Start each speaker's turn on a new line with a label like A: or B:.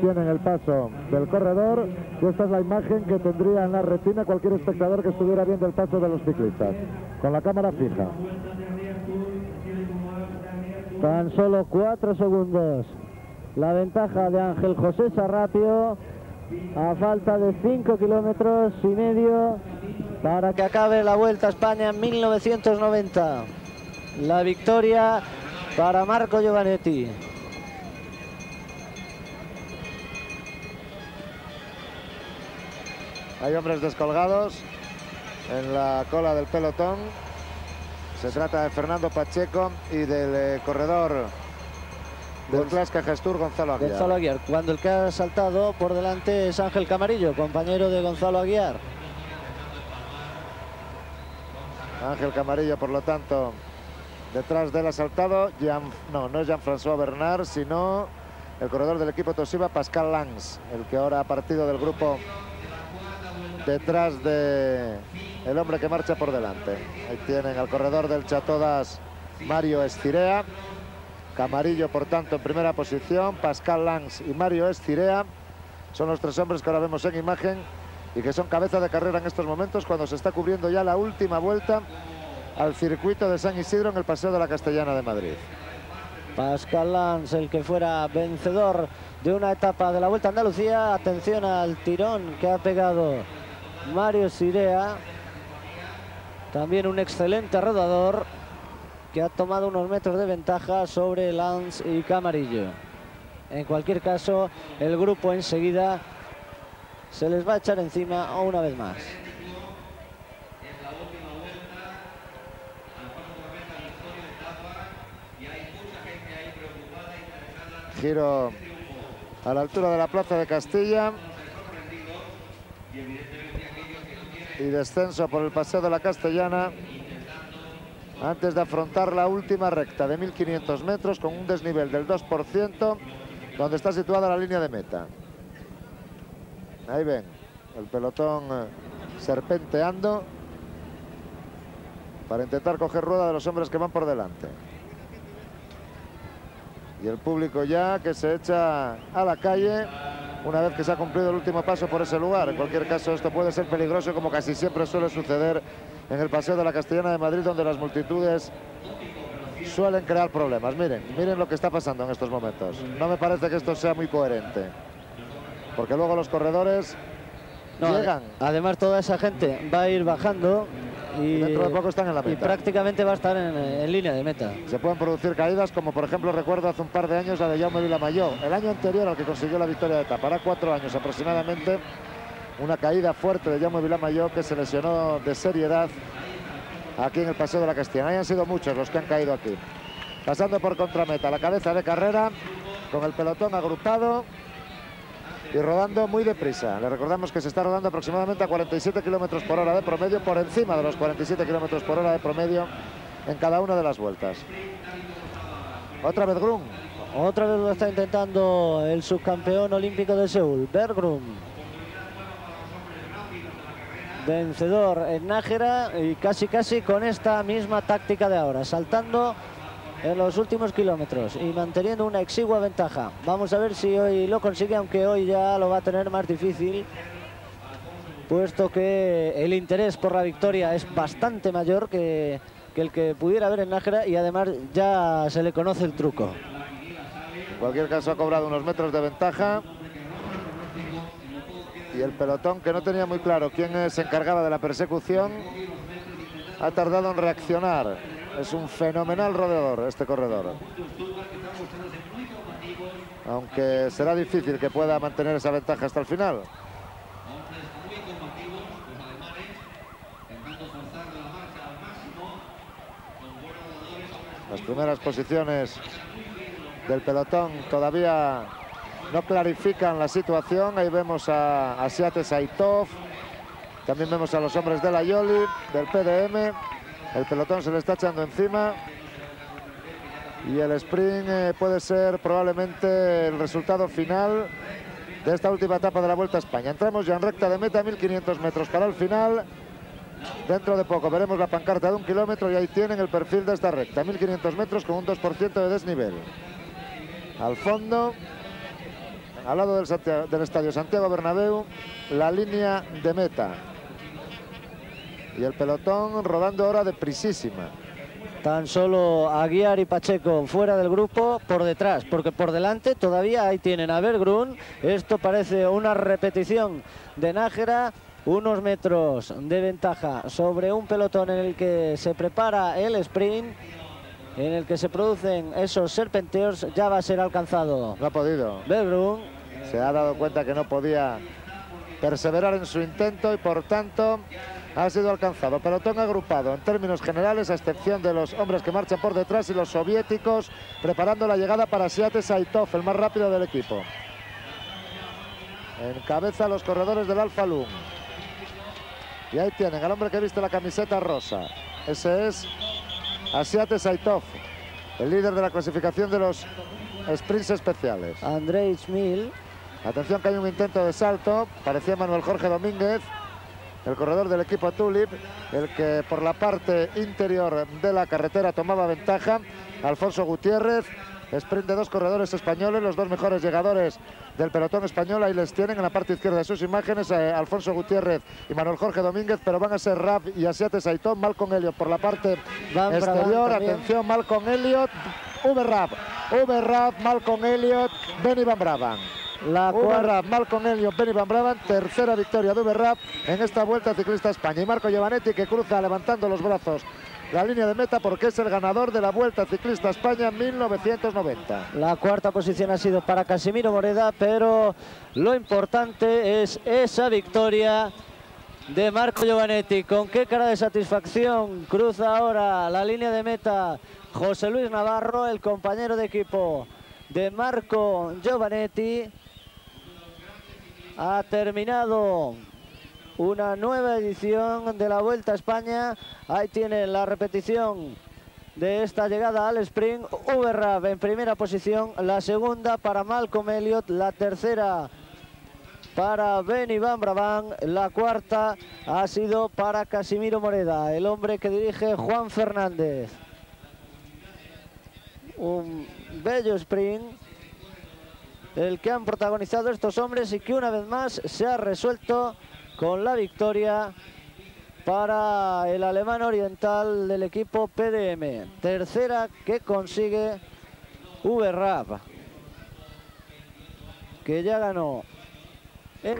A: tienen el paso del corredor y esta es la imagen que tendría en la retina cualquier espectador que estuviera viendo el paso de los ciclistas, con la cámara fija.
B: Tan solo 4 segundos. La ventaja de Ángel José Sarrapio a falta de 5 kilómetros y medio para que acabe la Vuelta a España en 1990. La victoria para Marco Giovanetti.
A: Hay hombres descolgados en la cola del pelotón. Se trata de Fernando Pacheco y del corredor del Clasca Gestur, Gonzalo Aguiar.
B: Cuando el que ha saltado por delante es Ángel Camarillo, compañero de Gonzalo Aguiar.
A: Ángel Camarillo, por lo tanto, detrás del asaltado. No es Jean-François Bernard, sino el corredor del equipo Toshiba, Pascal Lanz, el que ahora ha partido del grupo detrás de el hombre que marcha por delante. Ahí tienen al corredor del Chateau d'As, Mario Escirea. Camarillo, por tanto, en primera posición. Pascal Lanz y Mario Escirea son los tres hombres que ahora vemos en imagen y que son cabeza de carrera en estos momentos cuando se está cubriendo ya la última vuelta al circuito de San Isidro en el Paseo de la Castellana de Madrid.
B: Pascal Lanz, el que fuera vencedor de una etapa de la Vuelta a Andalucía. Atención al tirón que ha pegado Mario Escirea, también un excelente rodador que ha tomado unos metros de ventaja sobre Lanz y Camarillo. En cualquier caso, el grupo enseguida se les va a echar encima una vez más.
A: Giro a la altura de la Plaza de Castilla y descenso por el Paseo de la Castellana antes de afrontar la última recta de 1500 metros con un desnivel del 2%, donde está situada la línea de meta. Ahí ven el pelotón serpenteando para intentar coger rueda de los hombres que van por delante. Y el público ya que se echa a la calle una vez que se ha cumplido el último paso por ese lugar. En cualquier caso, esto puede ser peligroso, como casi siempre suele suceder en el Paseo de la Castellana de Madrid, donde las multitudes suelen crear problemas. Miren lo que está pasando en estos momentos. No me parece que esto sea muy coherente, porque luego los corredores llegan.
B: Además, toda esa gente va a ir bajando y
A: dentro de poco están en la meta.
B: Y prácticamente va a estar en línea de meta.
A: Se pueden producir caídas, como por ejemplo recuerdo hace un par de años la de Jaume Vilamayó, el año anterior al que consiguió la victoria de etapa, hará 4 años aproximadamente, una caída fuerte de Jaume Vilamayó, que se lesionó de seriedad aquí en el Paseo de la Castellana. Hayan sido muchos los que han caído aquí. Pasando por contrameta, la cabeza de carrera, con el pelotón agrupado y rodando muy deprisa. Le recordamos que se está rodando aproximadamente a 47 kilómetros por hora de promedio, por encima de los 47 kilómetros por hora de promedio en cada una de las vueltas. Otra vez Grum.
B: Otra vez lo está intentando el subcampeón olímpico de Seúl, Berggrum. Vencedor en Nájera y casi con esta misma táctica de ahora, saltando en los últimos kilómetros y manteniendo una exigua ventaja. Vamos a ver si hoy lo consigue, aunque hoy ya lo va a tener más difícil, puesto que el interés por la victoria es bastante mayor que el que pudiera haber en Nájera, y además ya se le conoce el truco.
A: En cualquier caso, ha cobrado unos metros de ventaja y el pelotón, que no tenía muy claro quién se encargaba de la persecución, ha tardado en reaccionar. Es un fenomenal rodeador este corredor, aunque será difícil que pueda mantener esa ventaja hasta el final. Las primeras posiciones del pelotón todavía no clarifican la situación. Ahí vemos a Asiate Saitov, también vemos a los hombres de la Yoli, del PDM. El pelotón se le está echando encima y el sprint puede ser probablemente el resultado final de esta última etapa de la Vuelta a España. Entramos ya en recta de meta, 1500 metros para el final. Dentro de poco veremos la pancarta de 1 kilómetro y ahí tienen el perfil de esta recta, 1500 metros con un 2% de desnivel. Al fondo, al lado del estadio Santiago Bernabéu, la línea de meta. Y el pelotón rodando ahora deprisísima.
B: Tan solo Aguiar y Pacheco fuera del grupo, por detrás, porque por delante todavía ahí tienen a Berggruen. Esto parece una repetición de Nájera. Unos metros de ventaja sobre un pelotón en el que se prepara el sprint, en el que se producen esos serpenteos. Ya va a ser alcanzado.
A: No ha podido.
B: Berggruen
A: se ha dado cuenta que no podía perseverar en su intento y por tanto ha sido alcanzado. Pelotón agrupado en términos generales, a excepción de los hombres que marchan por detrás y los soviéticos preparando la llegada para Siate Saitov, el más rápido del equipo. Encabeza los corredores del Alfa Lum. Y ahí tienen al hombre que viste la camiseta rosa. Ese es Siate Saitov, el líder de la clasificación de los sprints especiales.
B: Andrei Smil.
A: Atención que hay un intento de salto. Parecía Manuel Jorge Domínguez, el corredor del equipo Tulip, el que por la parte interior de la carretera tomaba ventaja. Alfonso Gutiérrez, sprint de dos corredores españoles, los dos mejores llegadores del pelotón español. Ahí les tienen en la parte izquierda de sus imágenes, Alfonso Gutiérrez y Manuel Jorge Domínguez, pero van a ser Raf y Siate Saitov. Malcolm Elliott por la parte exterior. Atención, Malcolm Elliott, Raf, Malcolm Elliott, Benny Van Braven. Raf, Malcolm Elliott, Benny Van Braven, tercera victoria de Raf en esta Vuelta Ciclista a España. Y Marco Giovanetti, que cruza levantando los brazos la línea de meta porque es el ganador de la Vuelta Ciclista a España 1990.
B: La cuarta posición ha sido para Casimiro Moreda, pero lo importante es esa victoria de Marco Giovanetti. Con qué cara de satisfacción cruza ahora la línea de meta José Luis Navarro, el compañero de equipo de Marco Giovanetti. Ha terminado una nueva edición de la Vuelta a España. Ahí tienen la repetición de esta llegada al sprint. Raf en primera posición, la segunda para Malcolm Elliott, la tercera para Benny Van Braven, la cuarta ha sido para Casimiro Moreda, el hombre que dirige Juan Fernández. Un bello sprint el que han protagonizado estos hombres y que una vez más se ha resuelto con la victoria para el alemán oriental del equipo PDM. Tercera que consigue Raf, que ya ganó el